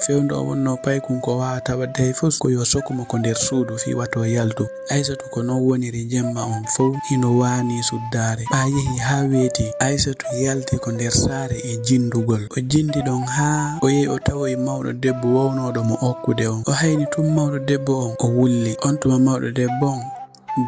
fewndo o wonno paykun ko wawata wadde hay fus ko yo sokumo ko nder suudu fi wato yaltu. Aissatou ko non woniri jemma on fof hino wani suddare ɓa yehi ha weeti. Aissatou yalti ko nder saare e jindugol. O jindi ɗon ha o yehi o tawoyi mawɗo debbo wownoɗo mo okkude on. O hayni tum mawɗo debbo on o wulli. On tuma mawɗo debbo on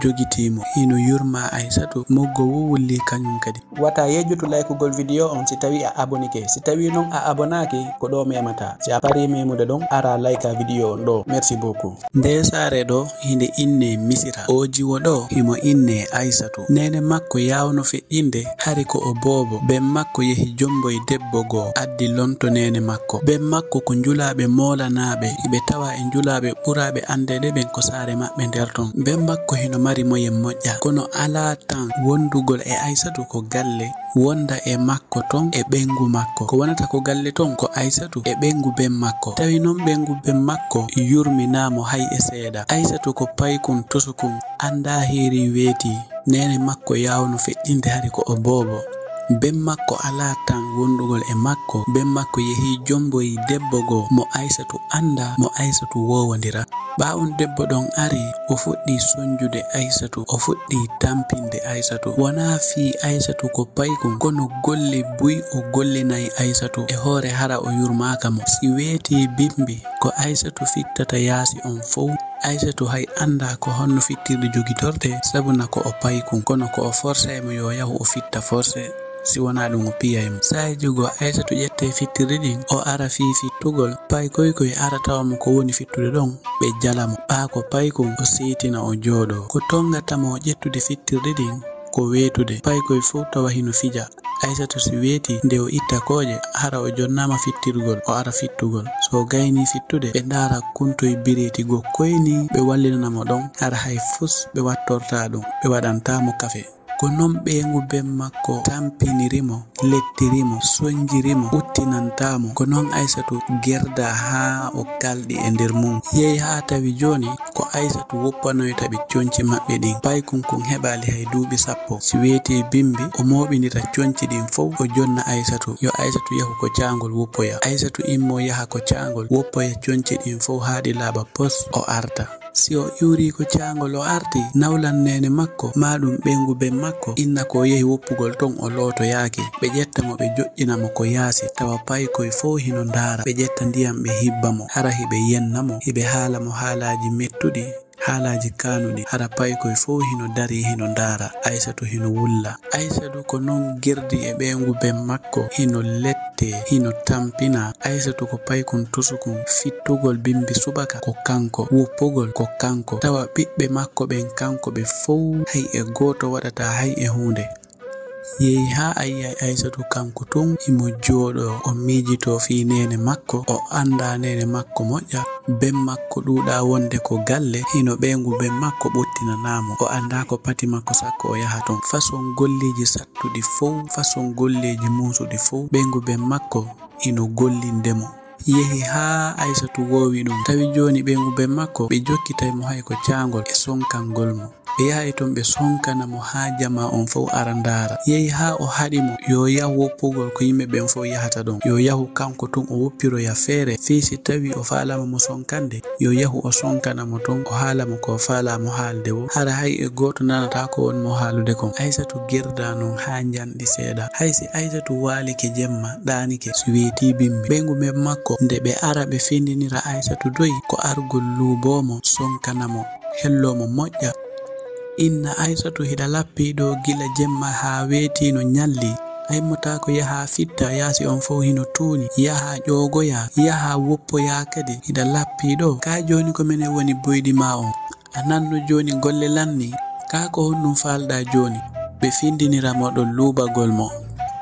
jogitimo hino yurma Aissatou moggo wo wulli kañum kadi. Wata yejjutu laykugol video on si tawi a abonike. Si tawi non a abonaki ko ɗo memata. Si a pari memude ɗon ara layka video on ɗo. Merci beaucoup. Nde saare ɗo hinde inne Misira. O jiwo ɗo himo inne Aissatou. Nene makko yawno feƴƴinde hari ko o bobo. Ben makko yehi jomboy debbo goo addi lonto nene makko. Ben makko ko njulaɓe molanaɓe iɓe tawa e njulaɓe ɓuraɓe andede ɓen ko saare maɓɓe nder ton. Ben makko hino mari moyen moƴƴa kono ala tan wondugol e Aissatou ko galle wonda e makko ton e ɓengu makko. Ko wonata ko galle ton ko Aissatou e ɓengu ben makko. Tawi non ɓengu ben makko yurminamo hay e seeɗa. Aissatou ko paykun tusukun anda heeri weeti. Nene makko yawno feƴƴinde hari ko o bobo. Ben makko ala tan wondugol e makko. Ben makko yehi jomboyi debbo goo mo Aissatou anda mo Aissatou wowodira. Ɓawon debbo ɗon ari o fuɗɗi sonjude Aissatou, o fuɗɗi tampinde Aissatou. Wona fi Aissatou ko paykun kono golle buy o gollinayi Aissatou e hoore hara o yurmaka mo. Si weeti bimbi ko Aissatou fittata yaasi on fof Aissatou hay anda ko honno fittirde jogitorte sabuna ko o paykun kono ko o forcé mo yo yahu o fitta forcé. Si wona ɗum o piyaymo. Saiji go Aissatou ƴette fittirde ɗin o ara fi fittugol paykoy koye ara tawamo ko woni fittude ɗon ɓe jalamo. Ɓa ko paykun o seetina o jooɗo. Ko tongatamo ƴettude fittirde ɗin ko weetude. Paykoy fof tawa hino fija. Aissatou si weeti nde o itta kooƴe hara o jonnama fittirgol o ara fittugol. So gayni fittude ɓe ndara kuntoye bireti go koyni ɓe wallinanamo ɗon hara hay fus ɓe wattorta ɗum ɓe waɗantamo kafe. Ko non ɓengu ben makko tampinirimo lettirimo sonjirimo uttinantamo. Ko non Aissatou gerda ha o kalɗi e nder mum. Yehi ha tawi joni ko Aissatou woppanoyta ɓe conci maɓɓe ɗin. Paykun kun heɓali hay duuɓi 10. Si weeti bimbi o moɓinita conci ɗin fof o jonna Aissatou yo Aissatou yahu ko cangol woppoya. Aissatou immo yaha ko cangol woppoya conci ɗin fof haɗi laaɓa pos o arta. Si o iwri ko cangol o arti nawlan nene makko maɗum ɓengu ben makko inna ko yehi woppugol ton o looto yaaki. Ɓe ƴettamo ɓe joƴƴinamo ko yaasi tawa paykoye fof hino ndaara. Ɓe ƴetta ndiyam ɓe hibbamo hara hiɓe yennamo hiɓe haalamo haalaji mettuɗi haalaji kanuɗi hara paykoye fof hino dari hino ndaara. Aissatou hino wulla. Aissatou ko non girdi e ɓengu ben makko hino lette hino tampina. Aissatou ko paykun tusukun fittugol bimbi subaka ko kanko woppugol ko kanko tawa ɓiɓɓe makko ɓen kanko ɓe fof hay e goto waɗata hay e hunde. Yehi ha ayi Aissatou kanko tun himo jooɗo o miijito fi nene makko o anda nene makko moƴƴa. Ben makko ɗuuɗa wonde ko galle hino ɓengu ben makko ɓottinanamo o anda ko pati makko sakko o yaha ton. Façon golleji sattuɗi fof façon golleji musuɗi fof ɓengu ben makko hino gollindemo. Yehi ha Aissatou wowi ɗum tawi joni ɓengu ben makko ɓe jokkitaymo hay ko cangol e sonkangol mo. Ɓe yahay ton ɓe sonkanamo ha jama on fof ara ndaara. Yehi ha o haɗimo yo yahu woppugol ko yimɓe ɓen fof yahata ɗon. Yo yahu kanko tun o woppiroya feere fi si tawi o faalama mo sonkande yo yahu o sonkanamo ton o haalamo ko faalamo haalde wo hara hay e goto nanata ko wonmo haalude kon. Aissatou gerda non ha janɗi seeɗa. Haysi Aissatou waalike jemma ɗanike so weeti bimbi ɓengu men makko nde ɓe ara ɓe findinira Aissatou doyi ko argol luubomo sonkanamo hellomo moƴƴa. Inna Aissatou hiɗa lappiɗo gila jemma ha weetino nyalli. Aymota ko yaha fitta yaasi on fof hino tuuni yaha ƴogoya yaha woppoya kadi hiɗa lappiɗo. Ka joni ko minen woni boyɗi ma on a nanno joni golle lanni ka ko honnum falɗa joni ɓe findiniramo ɗon luubagol mo.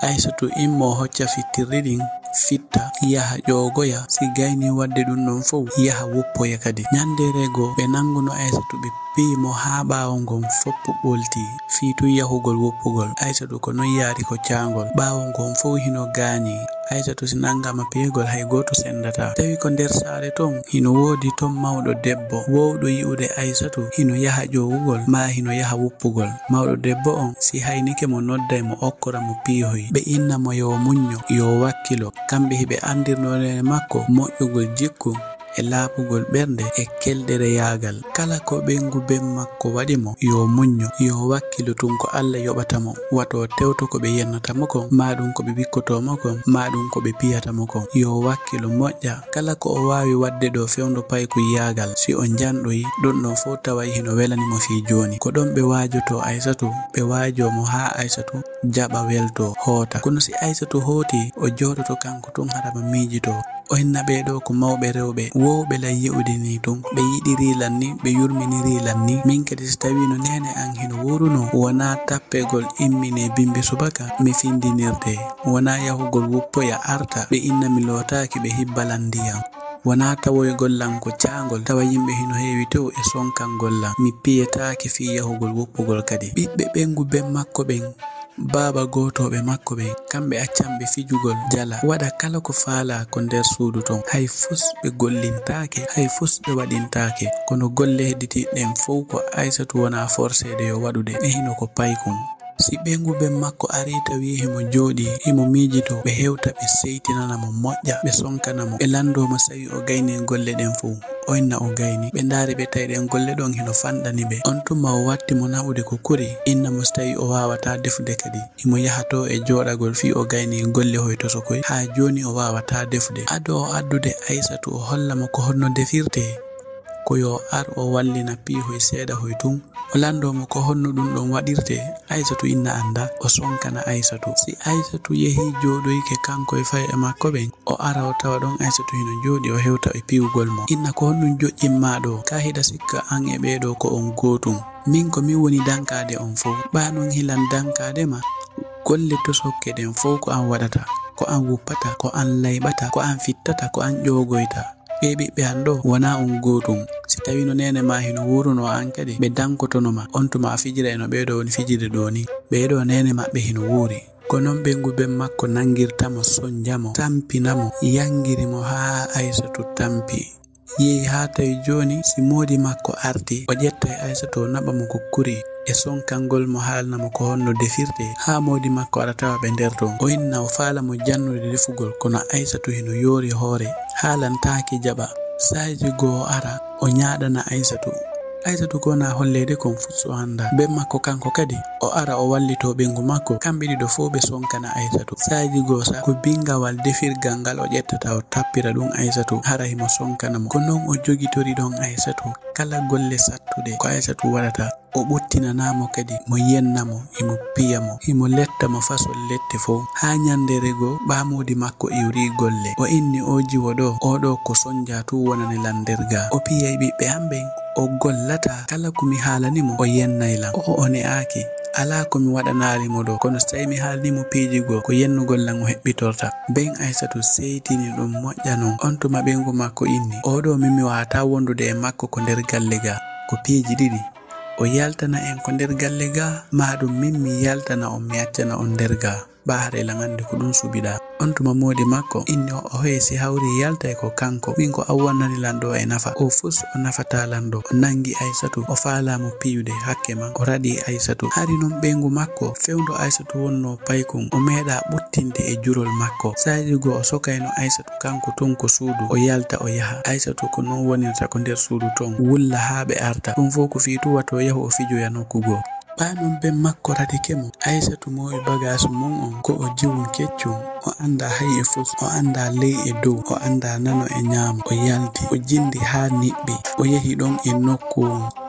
Aissatou immo hocca fittirɗi ɗin fitta yaha ƴogoya si gayni wadde ɗum ɗon fof yaha woppoya kadi. Nyandere go ɓe nanguno Aissatou ɓe piyimo ha ɓawo ngon foppu ɓolti fiitu yahugol woppugol. Aissatou ko non yaari ko cangol ɓawo ngon fof hino gañi Aissatou si nangama peegol hay goto sendata. Tawi ko nder saare ton hino woodi ton mawɗo debbo wowɗo yi'ude Aissatou hino yaha ƴowugol ma hino yaha wuppugol. Mawɗo debbo on si haynike mo nodday mo okkora mo piihoy ɓe inna mo yo muñño yo wakkilo. Kamɓe hiɓe andirnone makko moƴƴugol jikku e laabugol ɓernde e kelɗere yaagal. Kala ko ɓengu ben makko waɗi mo yo muñño yo wakkilo tun ko Allah yoɓata mo wato tewto ko ɓe yennata mo kon maɗum ko ɓe bikkotomo kon maɗum ko ɓe piyata mo kon yo wakkilo moƴƴa. Kala ko o wawi wadde ɗo fewndo payku yaagal si o janɗoyi ɗon ɗon fo taway hino welanimo fi joni. Ko ɗon ɓe wajoto Aissatou ɓe wajomo ha Aissatou jaɓa welto hoota. Kono si Aissatou hooti o joɗoto kanko tun harama miijito. O hinna ɓeɗo ko mawɓe rewɓe wowɓe lay yi'ude ni tun ɓe yiɗi rilan ni ɓe yurmini rilan ni. Min kadi so tawino nene an hino wuruno wona tappegol immine bimbi subaka mi findinirde wona yahugol wuppoya arta ɓe inna mi lotaki ɓe hibbalan ndiyam wona tawoygol lanko caangol tawa yimɓe hino heewi tew e sonkangol lan mi piyetaki fi yahugol wuppugol kadi. Ɓiɓɓe ɓengu ben makko ɓen baba gotoɓe makko ɓe kamɓe accamɓe fijugol jala waɗa kala ko faala ko nder suudu ton. Hay fus ɓe gollintake hay fus ɓe waɗintake kono golle hedditiɗɗen fof ko Aissatou wona forcede yo waɗude e hino ko paykum. Si ɓengu ben makko ari tawi himo jooɗi himo miijito ɓe hewta ɓe seytinanamo moƴƴa ɓe sonkanamo ɓe landomo sawi o gayni golle ɗen fof o inna o gayni ɓe ndaari ɓe tawi ɗen golle ɗon hino fanɗani ɓe on tuma o watti mo naɓude ko kuri inna mo so tawi o wawata defude kadi himo yahato e jooɗagol fi o gayni golle hoytoto koy ha joni o wawata defude. Ado o addude Aissatou o hollamo ko honno defirte ko yo ar o wallina piihoy seeɗa hoy tun o landomo ko honno ɗum ɗon waɗirte. Aissatou inna anda o sonkana Aissatou. Si Aissatou yehi jooɗoyke kanko e fay e makko ɓen o ara o tawa ɗon Aissatou hino jooɗi o hewta e piwugol mo inna ko honɗum joƴƴinma ɗo ka hiɗa sikka an e ɓeɗo ko on gotum min ko min woni dankade on fof ɓanon hilan dankade ma golle to sokke ɗen fof ko an waɗata ko an wuppata ko an layɓata ko an fittata ko an ƴogoyta. Ɓiɓɓe an ɗo wona on gotum si tawi no nene ma hino wuruno an kadi ɓe dankotonoma on tuma a fijira eno ɓeɗo woni fijide ɗo ni ɓeɗo nene maɓɓe hino wuuri. Ko non ɓengu ben makko nangirtamo sonjamo tampinamo yangirimo ha Aissatou tampi yehi ha tawi joni si moodi makko arti o ƴetta e Aissatou naɓamo ko kuri e sonkangol mo haalnamo ko honno defirte ha moodi makko aɗa tawa ɓe nder ton o inna o faalamo jannude defugol kono Aissatou hino yoori hoore haalantaki jaɓa. Saiji goo ara o ñaaɗana Aissatou ko na hollede kon futso handa ben makko kanko kadi o ara o wallito ɓengu makko kamɓe ɗiɗo fof ɓe sonkana Aissatou. Saiji goo sa ko bingawal defirgal ngal o ƴettata o tappira ɗum Aissatou hara himo sonkanamo ko non o jogitori ɗon Aissatou. Kala golle sattude ko Aissatou waɗata o ɓottinanamo kadi mo yennamo himo piyamo himo lettamo fasol lette fof ha ñandere goo ɓamodi makko iwri golle o inni o jiwo ɗo oɗo ko sonja tu wonane landerga o piyay ɓiɓɓe amɓen o gollata kala komi haalanimo o yennaylam o ne'aki ala komi waɗanarimo ɗo kono so tawi mi haalnimo piiji goo ko yennugol lan o heɓɓitorta. Ben Aissatou seytini ɗum moƴƴa non on tuma ɓengu makko inni oɗo min mi wawata wondude e makko ko nder galle ga ko piiji ɗiɗi o yaltana en ko nder galle ga maɗum min mi yaltana on mi accana on nder ga bahare langande ko ɗum subiɗa. On tuma moodi makko inni o heesi hawri yalta e ko kanko min ko awwannani lando e nafa o fus o nafata lando o nangi Aissatou o faalamo piyude hakke man o raɗi Aissatou hari non ɓengu makko fewndo Aissatou wonno paykun o meeɗa ɓuttinde e jurol makko. Saiji goo o sokayno Aissatou kanko ton ko suudu o yalta o yaha Aissatou ko non wonirta ko nder suudu ton wulla ha ɓe arta ɗum fof ko fiitu wato yahu o fijoya nokku goo. Ɓanon ben makko radikemo Aissatou mowi bagage mum on ko o jiwum keccum o anda hay e fus o anda ley e dow o anda nano e ñaamo o yalti o jindi ha niɓɓi o yehi ɗon e nokku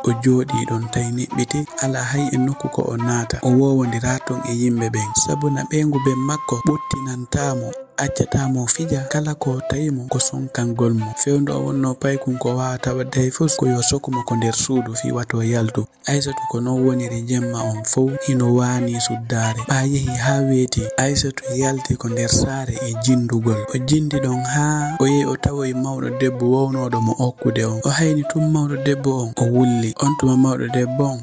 o jooɗi ɗon tawi niɓɓiti ala hay e nokku ko o naata o wowodira ton e yimɓe ɓen sabuna ɓengu ben makko ɓottinantamo accatamo fija kala ko tawimo ko sonkangol mo fewndo o wonno paykun ko wawata wadde hay fus ko yo sokumo ko nder suudu fi wato yaltu. Aissatou ko non woniri jemma on fof hino waani suddare ɓa yehi ha weeti Aissatou yalti ko nder saare e jindugol o jindi ɗon ha o yehi o tawoyi mawɗo debbo wownoɗo mo okkude on o hayni tun mawɗo debbo on o wulli on tuma mawɗo debbo on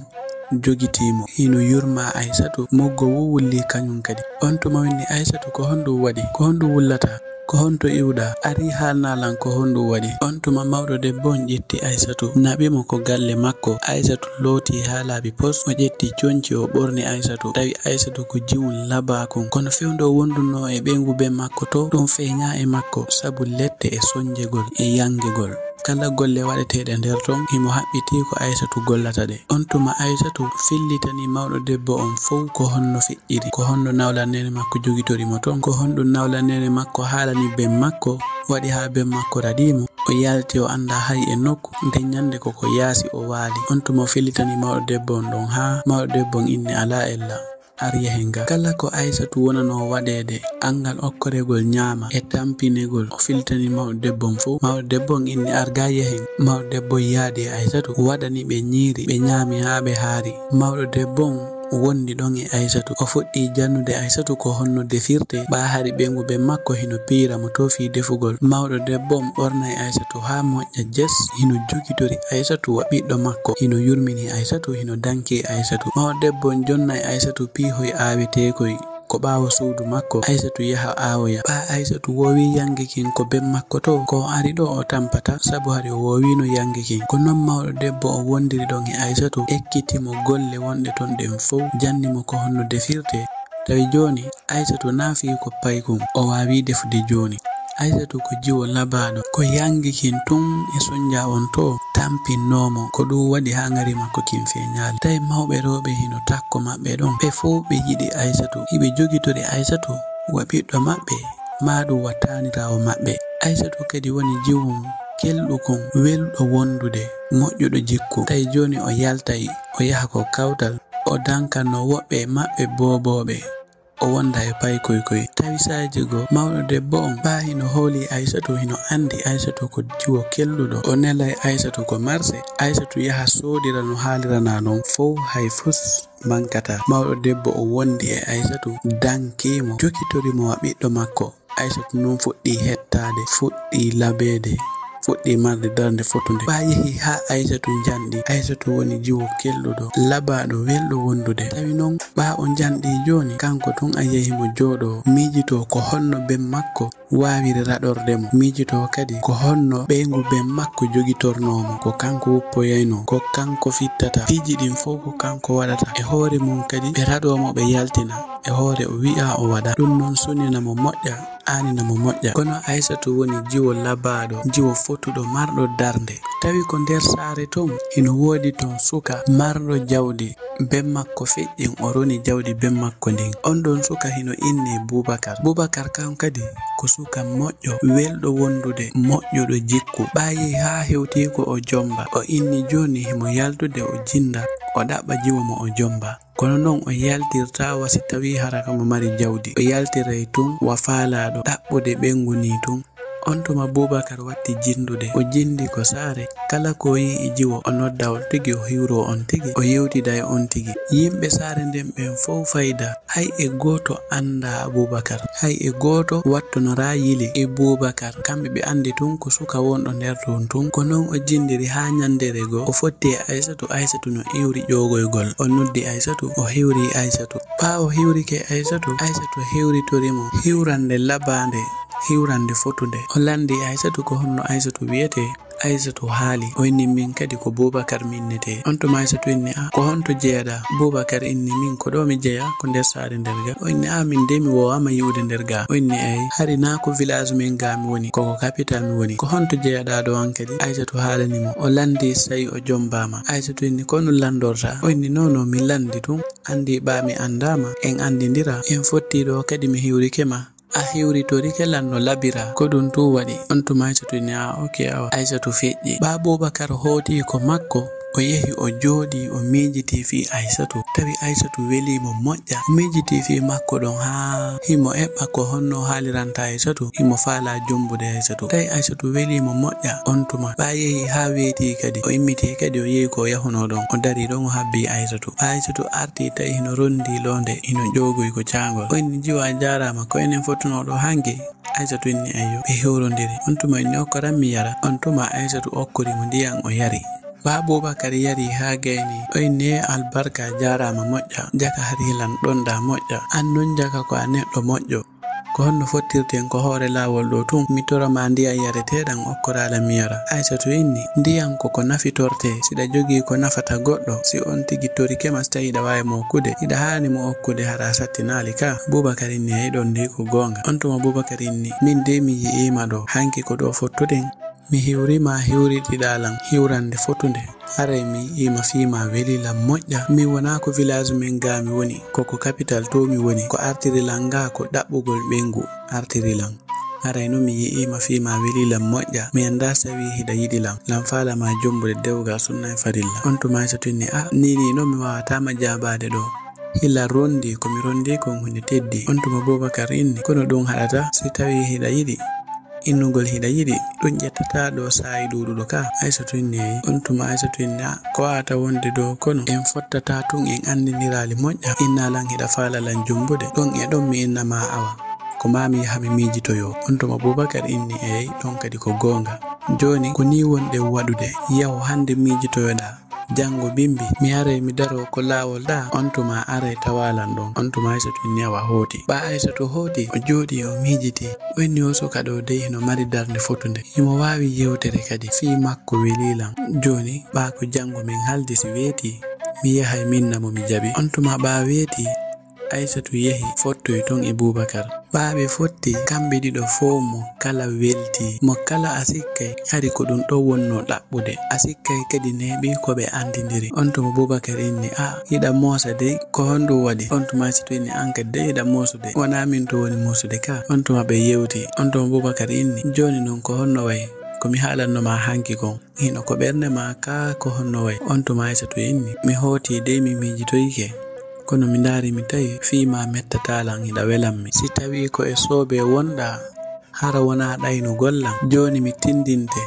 jogitimo hino yurma Aisatu moggo wulli kanyum kadi on tuma winni Aisatu ko hondu wadi ko hondu wullata ko honto iwda ari halnalan ko hondu wadi on tuma mawdo debbo jetti Aisatu nabimo ko galle makko Aisatu loti halabi pos o jetti jonci o borni Aisatu tawi Aisatu ko jiwun labakon kono fewndo wonduno e bengube makko to dum feenya e makko sabu lette e sonjegol e yangegol kala golle wadetede nder ton himo habbiti ko Aisatu gollata de on tuma Aisatu fillitani mawdo debbo on fow ko honno fi'iri ko honno nawla nene makko jogitori mo ton ko hondu nawla nene makko halani be makko wadi ha be makko radimo o yalti o anda hay e nokku nde nyande ko yaasi o wali on tuma fillitani mawdo debbo on don ha mawdo debbo inni ala ella Ariyahenga kala ko Aisatu wonano wadede angal okkoregol nyama e tampinegol o filtani mawdo debbo fu mawdo debbo inni arga yehen mawdo debbo yaadi Aisatu wadani be nyiri be nyami ha be haari mawdo debbo wondi don e Aisatu o fuddi jannude Aisatu ko honno defirte ba hari bengube makko hino pira mo tofi defugol mawdo debbo bornay Aisatu ha moƴƴa jes hino jogitori Aisatu wa biddo makko hino yurmini Aisatu hino danki Aisatu mawdo debbo jonnay Aisatu pihoy awete koy ko bawo suudu makko Aisatu yaha awoya ba Aisatu wowi yangikin ko ben makko to ko ari do o tampata sabu hari wowi no yangikin ko non mawdo debbo o wondiri don e Aisatu ekkitimo golle wonde ton den fow jannimo ko honno defirte tawi joni Aisatu nafi ko paykum o wawi defude joni Aisatu ko jiwo labado ko yangikin tun e sonja on to tampinnomo ko du wadi ha ngari makko kin feñal tay mawbe robe hino takko mabbe don be fo be yidi Aisatu ibe jogitori Aisatu wa biddo mabbe madu watanirawo mabbe Aisatu kadi woni jiwum keldukon weldo wondude moƴƴudo jikku tay joni o yaltai o yaha ko kawtal o dankano wobbe mabbe bobobe o wonda e pay koy tawi saaji go mawdo debbo on ba hino holi Aisatu hino andi Aisatu ko jiwo kelludo o nelay Aisatu ko marse Aisatu yaha sodira no halirana non fow hay fus mankata mawdo debbo o wondi e Aisatu dankimo jogitori mo biddo makko Aisatu non fuddi hettade fuddi labede fuddi marde darde fotunde ba yehi ha Aisatu jandi Aisatu woni jiwo kelludo labado weldo wondude tawi non ba on jandi joni kanko tun ayehi mo jodo mijito ko honno ben makko wawiri radordemo mijito kadi ko honno bengu ben makko jogitornomo ko kanko woppoyayno ko kanko fittata fiji din fo ko kanko wadata e hoore mum kadi be radomo be yaltina e hoore o wi'a o wada dum non sunina mo moƴƴa anina mo moƴƴa kono Aisatu woni jiwo labado jiwo fotudo mardo darde tawi ko der saare ton hino wodi ton suka mardo jawdi ben makko feƴƴin o roni jawdi ben makko ndin on don suka hino inni Bubakar kan kadi ko suka moƴƴo weldo wondude moƴƴudo jikku bayi ha hewti ko o jomba o inni joni himo yaldude o jinda o dabba jiwo mo o jomba kono non o yaltirta wasi tawi haraka mo mari jawdi o yaltiray tun wa falado dabbude benguni tun on tuma Bubakar watti jindude o jindi ko saare kala ko yi jiwo o nodda on tigi o hiwro on tigi o yewtida e on tigi yimbe saare den ben fow fayda hay e goto anda Bubakar hay e goto wattonora yili e Bubakar kambe be andi tun ko suka wondo nder ton tun ko non o jindiri ha nyandere go o fotti Aisatu no iwri jogoygol o noddi Aisatu o hiwri Aisatu pa o hiwrike Aisatu hiwri torimo hiwrande labande hiwrande fotunde o landi Aisatu ko honno Aisatu wiyete Aisatu haali o inni min kadi ko Bubakar minnete on to Aisatu inni ko honto jeeda Bubakar inni min ko do mi jeya ko nder saare nderga o inni min de mi wowama yiwde nderga o inni ay hari na ko village min ga mi woni ko capital mi woni ko honto jeeda do an kadi Aisatu haalani mo o landi sai o jombama Aisatu inni ko no landorta o inni nono mi landi tun andi ba mi andama en andindira en fotti do kadi mi hiwrike ma a hiwritori kelan no labira ko dun tu wadi on to Aisatu ni awa Aisatu feƴƴi ba Bubakar hoti ko makko o yehi o jodi o mijiti fi Aisatu tawi Aisatu weli mo moƴƴa o mijiti fi makko don ha himo ebba ko honno haliranta Aisatu himo faala jombude Aisatu tawi Aisatu weli mo moƴƴa on tuma ba yehi ha weti kadi o immiti kadi o yehi ko yahuno don o dari don o habbi Aisatu arti tawi hino rondi londe hino jogoy ko caangol o inni jiwa jarama ko enen fotuno do hange Aisatu inni ayyo be hewrondiri on tuma inni okkoran mi yara on tuma Aisatu okkori mo ndiyam o yari ba Abubakar yari ha gayni o inni albarka jarama moƴƴa jaka harilan ɗonda moƴƴa annun jaka ko a neɗɗo moƴƴo ko honno fottirten ko hoore lawol ɗo tun mi torama ndiyam yareteɗam okkorala miyara Aisatu inni ndiyam ko nafitorte siɗa jogii ko nafata goɗɗo si on tigi torikema so tawi iɗa wawi mo hokkude iɗa hani mo hokkude hara sattinali ka Abubakar inni eyi ɗon ndi ko gonga on tuma Abubakar inni min de mi yi'ima ɗo hanki ko ɗo fottuden mi hiwrima hiwriɗiɗalam hiwrande fotude haray mi yi'ima fima welilam moƴƴa mi wona ko village men ga mi woni koko capital to mi woni ko artirilan ga ko ɗaɓɓugol ɓengu artirilan haray no mi yi'ima fima welilam moƴƴa mi anda sawi hiɗa yiɗilam lam falama jombude dewgal sunna e farilla on tuma Aisatu inni nini no mi wawatama jabade ɗo hilla rondi komi rondi kon hunde teddi on tuma Abubakar inni kono ɗum haɗata si tawi hiɗa yiɗi innugol hiɗa yiɗi ɗum ƴettata ɗo sayi ɗuɗuɗo ka Aisatu inni eyi on tuma Aisatu inni ko wawata wonde ɗo kono en fottata tun en andinirali moƴƴa innalan hiɗa falalan jumbude ɗon e ɗon mi innama awa ko mami yahami mijitoyo on tuma Abubakar inni eyi ɗon kadi ko gonga joni ko ni wonɗen waɗude yahu hande mijitoyoɗa jango bimbi mi are mi daro ko lawol da on tuma are tawalan ɗon on tuma Aisatu inni awa hoti ba Aisatu hoti o joɗi o mijiti o inni o suka ɗo dey no mari darde fotude imo wawi yewtere kadi fi makko welilam joni ba ko jango min haldi si weeti mi yahay minna mo mi jaɓi on tuma ba weeti Aisatu yehi fottoy ton e Abubakar ɓaɓe fotti kamɓe ɗiɗo fo mo kala welti mo kala asikkay hari ko ɗum ɗo wonno ɗaɓɓude asikkay kadi neɓi ko ɓe andidiri on tuma Abubakar inni yiɗa moosa dey ko honɗum waɗi on tuma Aisatu inni an kadi dey yiɗa moosude wona min to woni moosude ka on tuma ɓe yewti on tuma Abubakar inni joni noon ko honno wayi komi haalannoma hanki kon hino ko ɓernde ma ka ko honno wayi on tuma Aisatu inni mi hoti dey mi mijitoyke kono mi dari mi tawi fima mettatalan hiɗa welanmi si tawi ko e soobe wonɗa hara wona ɗayno gollam joni mi tindinte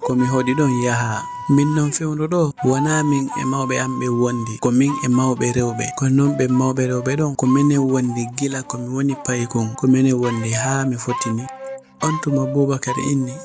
komi hoɗi ɗon yaha min non fewndo ɗo wona min e mawɓe am ɓe wondi ko min e mawɓe rewɓe ko non ɓe mawɓe rewɓe ɗon ko minen wondi gila komi woni paykon ko minen wondi ha mi fotini on tuma Abubakar inni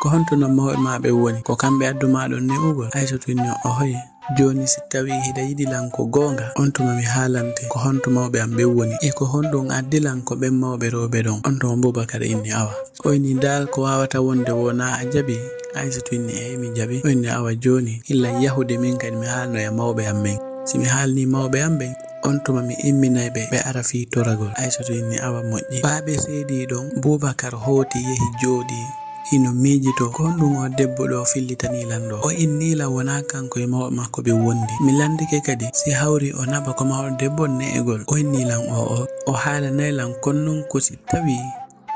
ko hontono mawɓe ma ɓe woni ko kamɓe adduma ɗon ne'ugol Aisatu inni ohoy joni si tawi hiɗa yiɗilan ko gonga on tuma mi haalante ko honto mawɓe am ɓe woni e ko honɗum addilan ko ɓen mawɓe rewɓe ɗon on tuma Abubakar inni awa o inni dal ko wawata wonde wona a jaɓi Aisatu inni eyi mi jaɓi o inni awa joni illa yahude min kadi mi haalno e mawɓe am men si mi haalni mawɓe am ɓen on tuma mi imminay ɓe ara fi toragol Aisatu inni awa moƴƴi ɓaɓe seedi ɗon Abubakar hooti yehi jooɗi hino mijito ko honɗum o debbo ɗo fillitanilan ɗo o innila wona kanko e mawɓe makko ɓe wondi mi landike kadi si hawri o naɓa ko mawɗo debbo ne'egol o innilan o haalanaylan konnon ko si tawi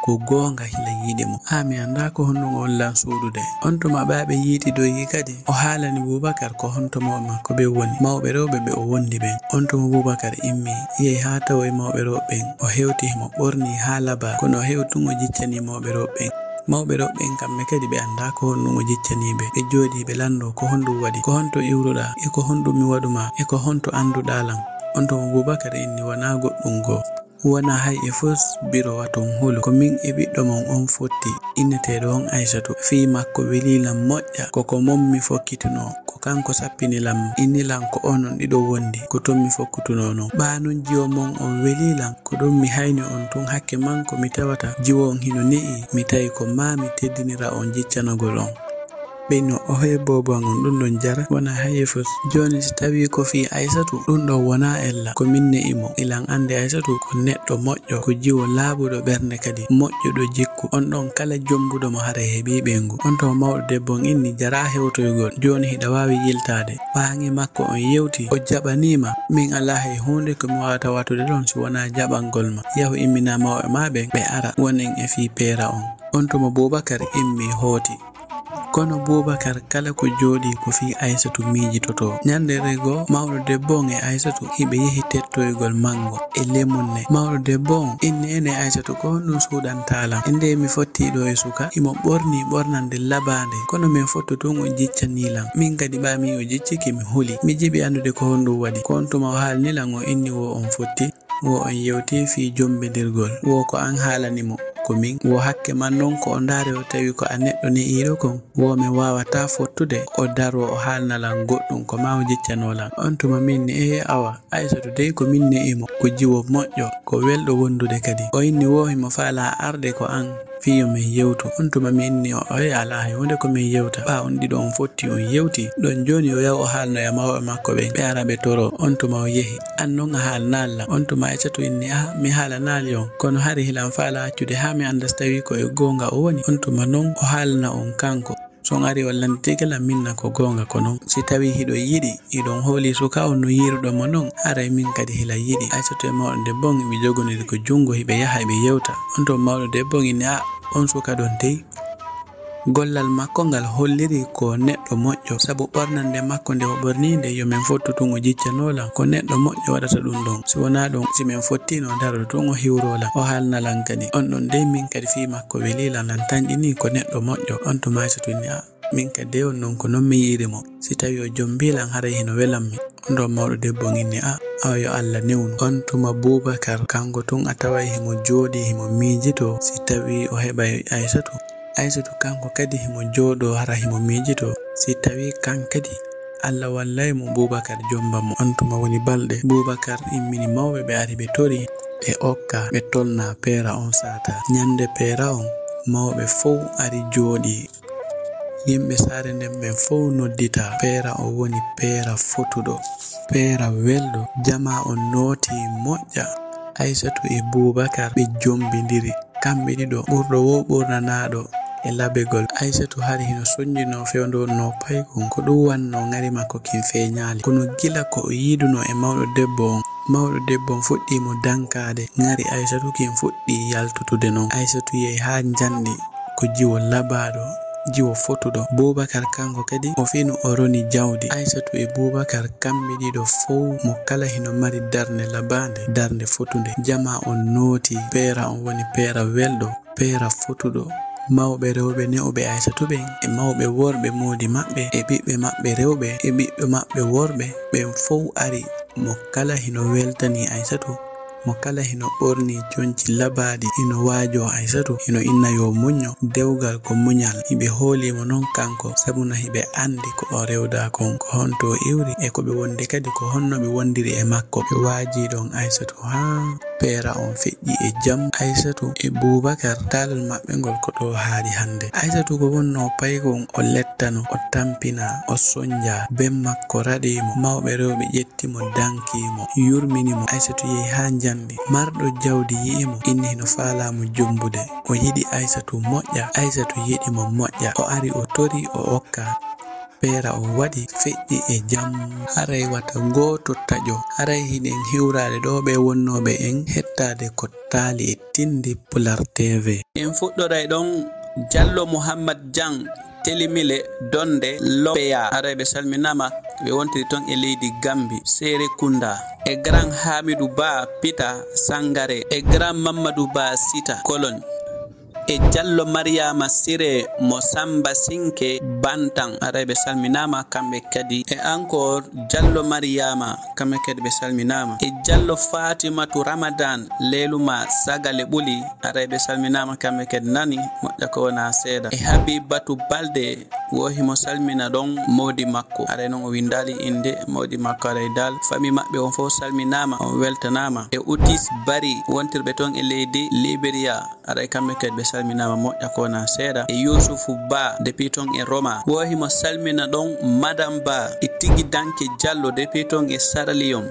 ko gonga hila yiɗi mo mi anda ko honɗum on lan suudude on tuma ɓaɓe yiitidoyi kadi o haalani Abubakar ko honto mawɓe makko ɓe woni mawɓe rewɓe ɓe o wondi ɓen on tuma Abubakar immi yehi ha tawa e mawɓe rewɓe ɓen o hewti mo ɓorni ha laba kono o hewtun o jiccani mawɓe rewɓe ɓen mawɓe rewɓe en kamɓe kadi ɓe anda ko honɗum o jiccaniɓe ɓe jooɗi ɓe lando ko honɗum waɗi ko honto iwruɗa e ko honɗum mi waɗuma e ko honto anduɗalan on tuma Abubakar inni wona goɗɗum go wona hay e fos biro waton hulu ko min e ɓiɗɗo mon on fotti inneteɗo on Aisatu fi makko welilam moƴƴa koko mom mi fokkituno ko kanko sappinilam innilan ko onon ɗiɗo wondi ko ton mi fokkutuno non ɓanon jiwo mon on welilam ko ɗum mi hayni on tun hakke manko mi tawata jiwo on hino ne'i mi tawi ko ma mi teddinira on jiccanagol on ɓeyno o he boban on ɗum ɗon jara wona haye fos joni si tawi ko fi Aisatu ɗum ɗo wona ella ko min ne'imo ilan ande Aisatu ko neɗɗo moƴƴo ko jiwo laaɓuɗo ɓernde kadi moƴƴuɗo jikku on ɗon kala jombuɗo mo hara heeɓi ɓengu on to mawɗo debbo on inni jara hewtoygol joni hiɗa wawi yiltade ɓaŋe makko on yewti o jaɓanima min ala hay hunde komi wawata watude ɗon si wona jaɓangol ma yahu immina mawɓe ma ɓen ɓe ara wonen e fi peera on to mo Abubakar immi hooti kono Abubakar kala ko jooɗi ko fi Aisatu mijitoto ñandere go mawɗo debbo on e Aisatu hiɓe yehi tettoygol mango e lemunne mawɗo debbo on inni ene Aisatu ko honɗum suuɗantalam e nde mi fottiɗo e suka imo ɓorni ɓornande labande kono min fottotun o jiccanilam min kadi ɓami o jicciki mi huli mi jiɓi andude ko honɗum waɗi ko on tuma o haalnilan o inni wo on fotti wo on yewti fi jombedirgol wo ko an haalanimo ko ko min wo hakke man non ko ndare o tawi ko aneddo ne ido kon wo me wawata fottude o daro o halnalan goddum ko ma o jiccanolan on tuma min ni awa Aissatou dey ko min ne imo ko jiwo moƴƴo ko weldo wondude kadi o inni wo himo faala arde ko an fiyo min yewtu on tuma min ni o ala hunde ko min yewta ba on dido on fotti on yewti don joni o yaw o halno ya mawo makko be arabe toro on tuma o yehi an non halnalla on tuma Aissatou inni mi hala nali on kono hari hilan faala accude ha mi andastawi ko e gonga o woni on tuma non o halna on kanko son ari wallantigala minna ko gonga kono si tawi hido yidi idon holi suka on no yirudo mo non ara min kadi hila yidi Aissatou e mawdo debbo mi jogoniri ko jungo hibe yaha be yewta on to mawdo debbo ni on suka don dey gollal makko ngal holliri ko neddo moƴƴo sabu bornande makko nde o borninde yo men fottutungo jiccanola ko neddo moƴƴo wadata dum don si wona don si men fottino daro tungo hiwrola o halnalan kadi on don dey min kadi fi makko welila nan tanjini ko neddo moƴƴo on to Aissatou ni min kadi on non ko non mi yirimo si tawi o jombilan haray hino welammi on do mawdo debbo nginni ayo Allah newnu on tuma Boubacar kango tun atawai himo jodi himo mijito si tawi o heba Aissatou kanko kadi himo jodo hara himo mijito si tawi kan kadi Allah wallay mo Boubacar jomba mo on tuma woni balde Boubacar immini mawbe be ari be tori e okka be tolna pera on sata nyande pera on mawbe fow ari jodi yimbe sare nden ben fow noddita pera o woni pera fotudo pera weldo jama on noti moƴƴa Aissatou e Boubacar be jombindiri kambe dido burdo wo burnanado e labegol Aissatou hari hino sonjino fewndo no paykon ko dum wanno ngari makko kin feñali kono gila ko yiduno e mawdo debbo on fuddi mo dankade ngari Aissatou kin fuddi yaltutude non Aissatou yehi ha jandi ko jiwo labado jiwo fotudo Boubacar kanko kadi o finu oroni jawdi Aissatou e Boubacar kambe dido fow mo kala hino mari darne labande darne fotunde jama on noti pera on woni pera weldo pera fotudo mawbe rewbe ne obe Aissatou ben e mawbe worbe modi mabbe e bibbe mabbe rewbe e bibbe mabbe worbe ben fow ari mo kala hino weltani Aissatou mo kala hino borni jonci labadi hino waajo Aissatou hino inna yo munyo dewgal ko munyal hibe holi mo non kanko sabuna hibe andi ko o rewda kon ko honto iwri e ko be wonde kadi ko honno be wondiri e makko be waaji don Aissatou pera on feƴƴi e jam Aissatou e Boubacar talal mabbe gol ko do haadi hande Aissatou ko wonno paykon o lettano o tampina o sonja ben makko radimo mawbe rewbe jettimo dankimo yurminimo Aissatou yehi ha jandi mardo jawdi yiimo inni hino faala mo jombude o yidi Aissatou moƴƴa Aissatou yidi mo moƴƴa o ari o tori o okka pera o wadi feƴƴi e jam haray wata goto tajo haray hiden hiwrade do be wonnobe en hettade ko taali e tindi Pular TV en fuddoray don Jallo Muhammad Jang telimile donde lopeya arabe salminama be wontiri ton e leydi Gambi Sere Kunda e Grand Hamidou Ba Pita Sangare e Grand Mamadou Ba Sita Cologne e Jallo Mariama Sire Mosamba Sinke Bantan arabe salminama kambe kadi e encore Jallo Mariama kambe kadi be salminama e Jallo Fatimatu Ramadan Leluma Sagale Buli arabe salminama kambe kadi nani modda ko na seda e Habibatu Balde wohi mo salmina don modi makko are non o windali inde modi makko are dal fami mabbe on fo salminama on weltanama e Otis Bari wontirbe ton e leydi Liberia are kambe kadi be salminama moƴƴa ko na seeda e Yusufu Ba depuis ton e Roma wohi mo salmina don Madame Ba e Tigi Danke Diallo depuis ton e Sierra Leone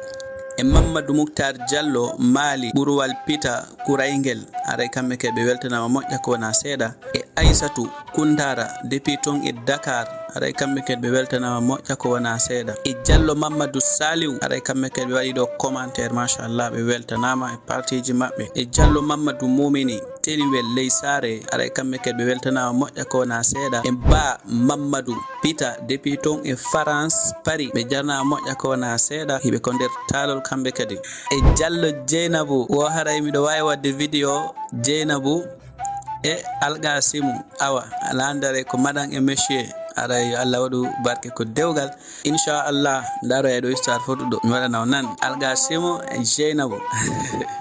e Mamadou Muktar Diallo Mali Burwal Pita Kuraingel are kambe ke be weltanama moƴƴa ko na seeda e Aissatou Kundara depuis ton e Dakar are kambe ke be weltanama moƴƴa ko na seeda e Diallo Mamadou Saliou are kambe ke be wadi do commentaire machallah be weltanama e partiji mabbe e Diallo Mamadou Mumini Teliwel Leysare are kambe ke be weltanama moƴƴa ko na seeda e Ba Mamadou Pita depuis ton e France Paris be jarna moƴƴa ko na seeda hibe ko der talol kambe kadi e Diallo Jeynabou wo haray mi do wawi wadde video Jeynabou e Algasimu awa alandare ko madame et monsieur aray Allah wadu barke ko dewgal inshallah daro e do star foto do mi wada nan alga semo e Jeynabo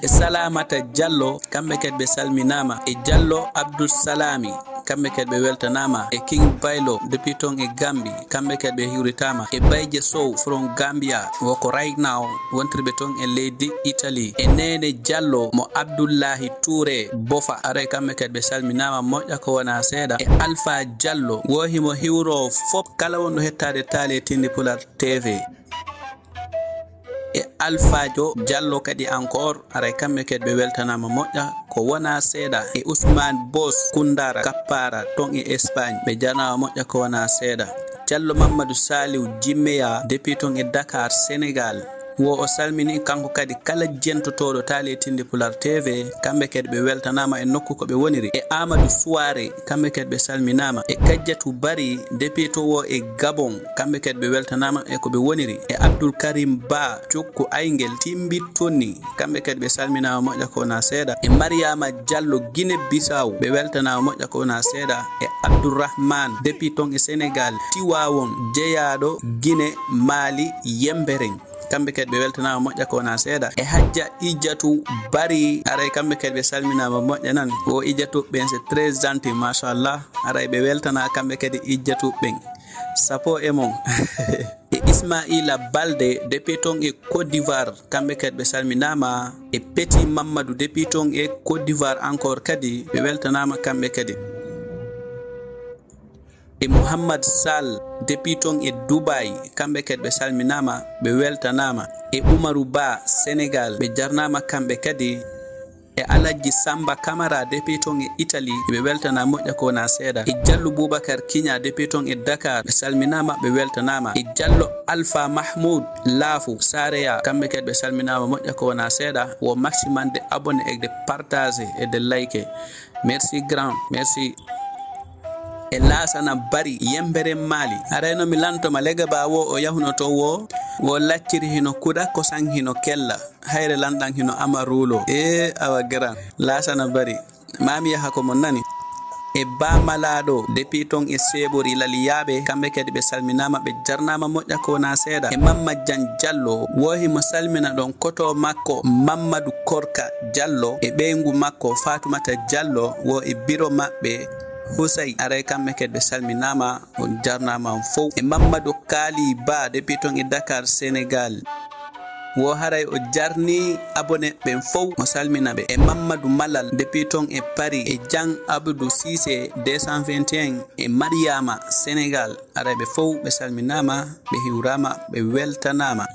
e Salamata Diallo kambe ket be salminama e Diallo Abdul Salami kambe ket be weltanama e King Baylo depuis ton e Gambi kambe ket be hiwritama e Bayje Sow from Gambia woko right now wontribe ton e leydi Italy e Nene Diallo mo Abdullahi Touré Bofa aray kambe ket be salminama moƴƴa ko wona seeda e Alpha Diallo wohimo hiwro fop kala wondo hettade tale Tindi Pular TV e Alphajo Diallo kadi encore aray kambe ket be weltanama moƴƴa ko wona seeda e Ousmane Boss Koundara Kappara ton e Espagne be janama moƴƴa ko wona seeda Diallo Mamadou Saliou Jimmeya depuis ton e Dakar Sénégal wo o salmini kanko kadi kala jentotoɗo tali Tindi Pular TV kambe kadi be weltanama e nokku ko be woniri e Amadou Souare kambe kadi be salminama e Kadiatou Bari depuis to wo e Gabon kambe kadi be weltanama e ko be woniri e Abdoul Karim Ba Cukku Aygel Timbittoni kambe kadi be salminama moƴƴa ko na seeda e Mariama Diallo Guinée Bissau be weltanama moƴƴa ko na seeda e Abdourahmane depuis ton e Sénégal Tiwawon jeyaɗo Guinée Mali Yembereng kambe kadi be weltanama moƴƴa ko na seeda e Hadja Idjatou Bari aray kambe kadi be salminama moƴƴa nan o Idjatou ben c'est très gentil machallah aray be weltana kambe kadi Idjatou ben sapo e mon e Ismaila Balde depuis ton e Côte d'Ivoire kambe kadi be salminama e Petit Mamadou depuis ton e Côte d'Ivoire encore kadi be weltanama kambe kadi e Muhammad Sall depuis ton e Dubai kambe kadi be salminama be weltanama e Oumarou Ba Sénégal be jarnama kambe kadi e Alaji Samba Camara depuis ton e Italy be weltana moƴƴa ko na seeda e Diallo Boubacar Kigna depuis ton e Dakar be salminama be weltanama e Diallo Alpha Mahmoud Lafou Sareya kambe kadi be salminama moƴƴa ko na seeda wo maximum de abonné et de partager et de liker merci grand merci e Lasana Bari Yembere Mali arayno mi lantoma lega ba wo o yahuno to wo lacciri hino kuda ko sang hino kella hayre landan hino amarulo e awa gran Lasana Bari mami yaha ko mon nani e Bamalaɗo depuis ton e Sebori laliyaɓe kamɓe kadi ɓe salminama ɓe jarnama moƴƴa ko na seeɗa e Mamadou Dian Diallo wohi mo salmina ɗon koto makko Mamadou Korka Diallo e ɓeygu makko Fatoumata Diallo wo e biro maɓɓe Husay aray kamɓe kadi ɓe salminama on jarnama on fof e Mamadou Kali Ba depuis ton e Dakar Sénégal wo haray o jarni abonné ɓen fof mo salmina ɓe e Mamadou Malal depuis ton e Paris e Diang Abdou Cissé 221 e Mariama Sénégal aray ɓe fof ɓe salminama ɓe hiwrama ɓe weltanama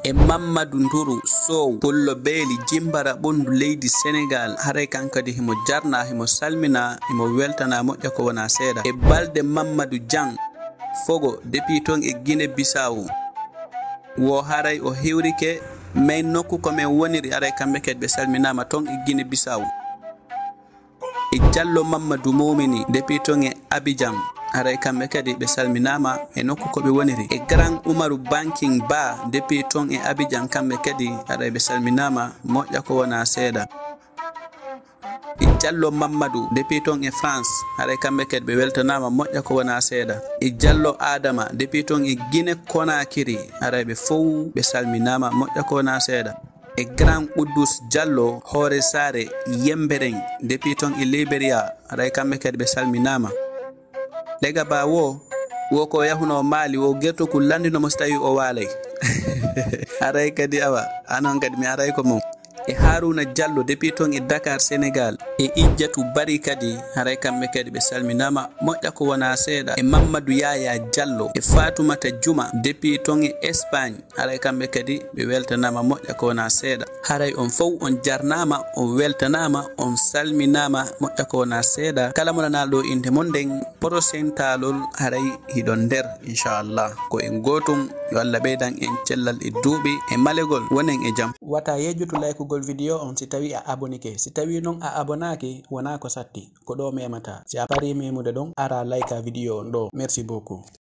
e Mamadou Ndourou Sow Pullo Beeli Jimbara ɓondu leydi Sénégal haray kankadi himo jarna himo salmina himo weltana moƴƴa ko wona seeɗa e Balde Mamadou Diang Fogo depuis ton e Guinée Bissau wo haray o hewrike may nokku ko men woniri aray kamɓe kadi ɓe salminama ton e Guinée Bissau e Diallo Mamadou Momini depuis ton e Abidjan aray kamɓe kadi ɓe salminama e nokku ko ɓe woniri e Grand Oumarou Banking Ba depuis ton e Abidjan kamɓe kadi aray ɓe salminama moƴƴa ko wona seeɗa e Diallo Mamadou depuis ton e France aray kamɓe kadi ɓe weltanama moƴƴa ko wona seeɗa e Diallo Adama depuis ton e Guinée Conakry aray ɓe fof ɓe salminama moƴƴa ko wona seeɗa e Grand Oudous Diallo Hoore Sare Yembereng depuis ton e Liberia aray kamɓe kadi ɓe salminama lega ba wo ko yahuno Mali wo gerto ko landinomo so tawi o waalay aray kadi awa anon kadi mi aray ko mom e Harouna Diallo depuis ton e Dakar Sénégal e Idjatou Bari kadi haray kamɓe kadi ɓe salminama moƴƴa ko wona seeɗa e Mamadou Yaya Diallo e Fatoumata Djouma depuis ton e Espagne haray kamɓe kadi ɓe weltanama moƴƴa ko wona seeɗa haray on fof on jarnama on weltanama on salminama moƴƴa ko wona seeɗa kala mo nanalɗo inde mon nden prochain talol haray hiɗon nder inchallah ko en gotum yo Allah ɓeydan en cellal e duuɓi e malegol wonen e jaam wata yejjutu laykugol vidéo on si tawi a abonike si tawi non a abonaki wona ko satti ko ɗo memata si a pari memude ɗon ara layka vidéo on ɗo merci beaucoup